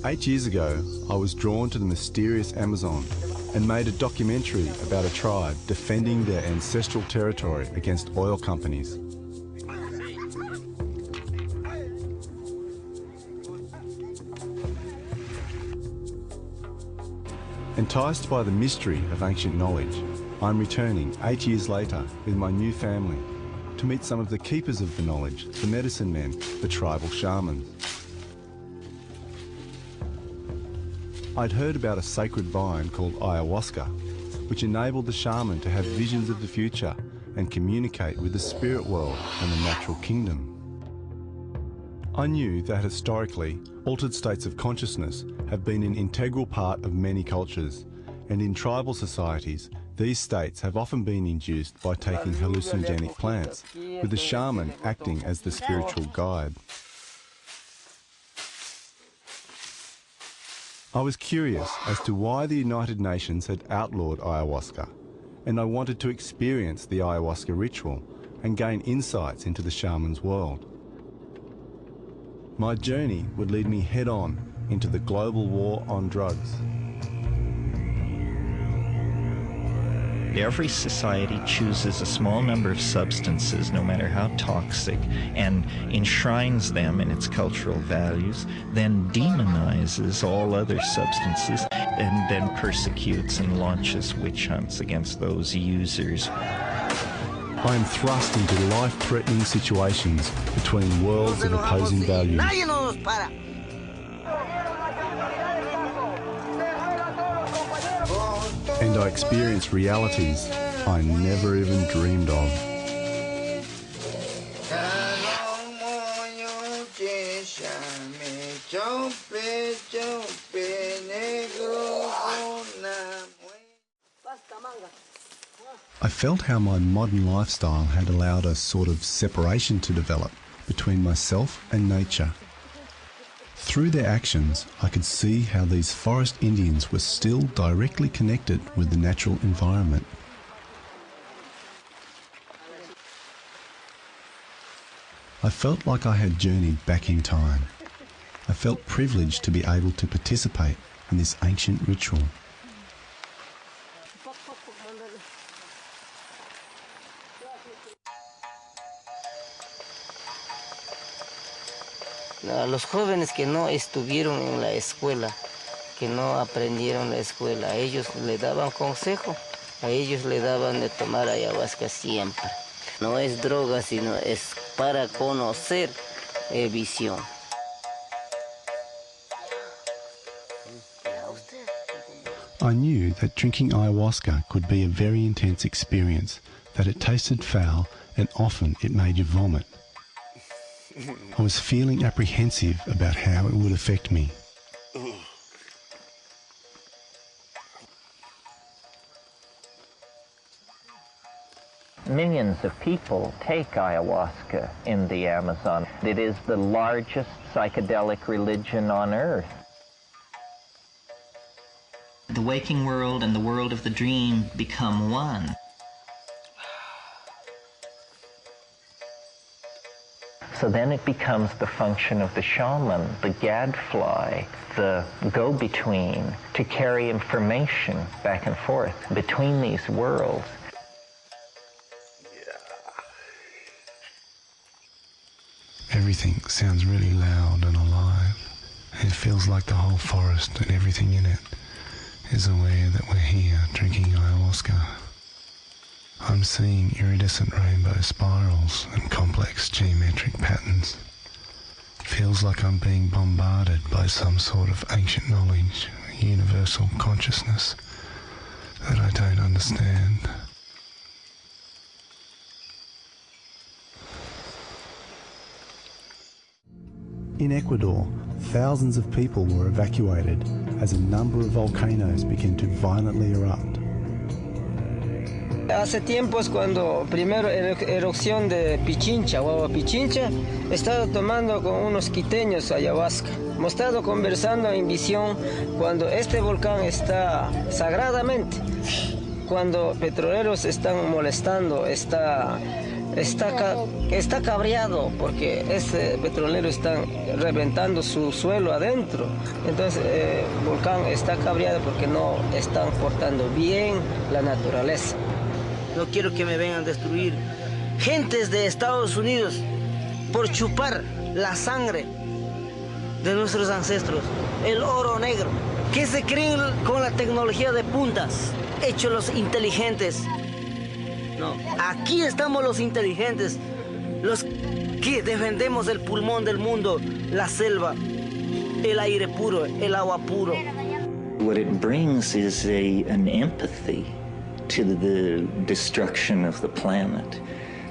Eight years ago, I was drawn to the mysterious Amazon and made a documentary about a tribe defending their ancestral territory against oil companies. Enticed by the mystery of ancient knowledge, I'm returning 8 years later with my new family to meet some of the keepers of the knowledge, the medicine men, the tribal shamans. I'd heard about a sacred vine called ayahuasca, which enabled the shaman to have visions of the future and communicate with the spirit world and the natural kingdom. I knew that historically, altered states of consciousness have been an integral part of many cultures, and in tribal societies, these states have often been induced by taking hallucinogenic plants, with the shaman acting as the spiritual guide. I was curious as to why the United Nations had outlawed ayahuasca, and I wanted to experience the ayahuasca ritual and gain insights into the shaman's world. My journey would lead me head-on into the global war on drugs. Every society chooses a small number of substances, no matter how toxic, and enshrines them in its cultural values, then demonizes all other substances, and then persecutes and launches witch hunts against those users. I am thrust into life-threatening situations between worlds of opposing values. And I experience realities I never even dreamed of. I felt how my modern lifestyle had allowed a sort of separation to develop between myself and nature. Through their actions, I could see how these forest Indians were still directly connected with the natural environment. I felt like I had journeyed back in time. I felt privileged to be able to participate in this ancient ritual. A los jóvenes que no estuvieron en la escuela, que no aprendieron la escuela, a ellos le daban consejo, a ellos le daban de tomar ayahuasca siempre. No es droga, sino es para conocer visión. I knew that drinking ayahuasca could be a very intense experience, that it tasted foul and often it made you vomit. I was feeling apprehensive about how it would affect me. Millions of people take ayahuasca in the Amazon. It is the largest psychedelic religion on earth. The waking world and the world of the dream become one. So then it becomes the function of the shaman, the gadfly, the go-between, to carry information back and forth between these worlds. Everything sounds really loud and alive. It feels like the whole forest and everything in it is aware that we're here drinking ayahuasca. I'm seeing iridescent rainbow spirals and complex geometric patterns. It feels like I'm being bombarded by some sort of ancient knowledge, a universal consciousness that I don't understand. In Ecuador, thousands of people were evacuated as a number of volcanoes began to violently erupt. Hace tiempos cuando primero erupción de Pichincha, Guagua Pichincha, he estado tomando con unos quiteños ayahuasca. Hemos estado conversando en visión cuando este volcán está sagradamente, cuando petroleros están molestando, está cabreado porque este petrolero está reventando su suelo adentro. Entonces el volcán está cabreado porque no están portando bien la naturaleza. No quiero que me vengan a destruir gentes de Estados Unidos por chupar la sangre de nuestros ancestros, el oro negro, que se creen con la tecnología de puntas, hechos los inteligentes. No, aquí estamos los inteligentes, los que defendemos el pulmón del mundo, la selva, el aire puro, el agua puro. What it brings is an empathy to the destruction of the planet.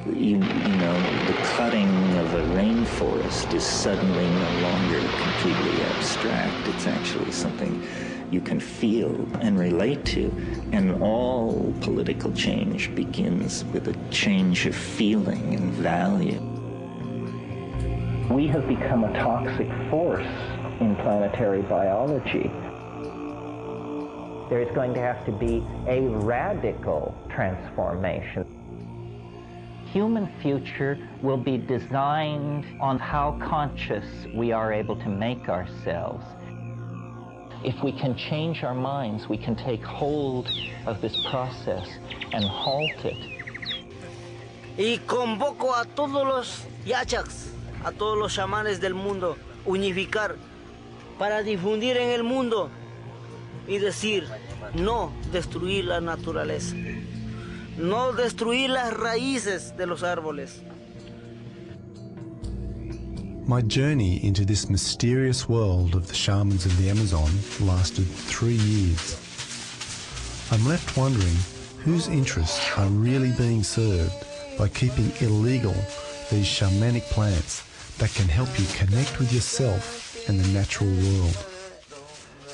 You know, the cutting of a rainforest is suddenly no longer completely abstract. It's actually something you can feel and relate to. And all political change begins with a change of feeling and value. We have become a toxic force in planetary biology. There is going to have to be a radical transformation. Human future will be designed on how conscious we are able to make ourselves. If we can change our minds, we can take hold of this process and halt it. Y convoco a todos los yachaks, a todos los chamanes del mundo, unificar para difundir en el mundo y decir, no destruir la naturaleza, no destruir las raíces de los árboles. My journey into this mysterious world of the shamans of the Amazon lasted 3 years. I'm left wondering whose interests are really being served by keeping illegal these shamanic plants that can help you connect with yourself and the natural world.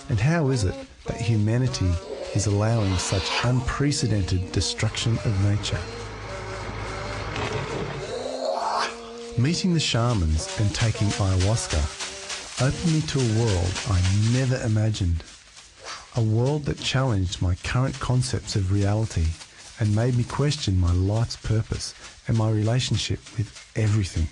And how is it that humanity is allowing such unprecedented destruction of nature? Meeting the shamans and taking ayahuasca opened me to a world I never imagined. A world that challenged my current concepts of reality and made me question my life's purpose and my relationship with everything.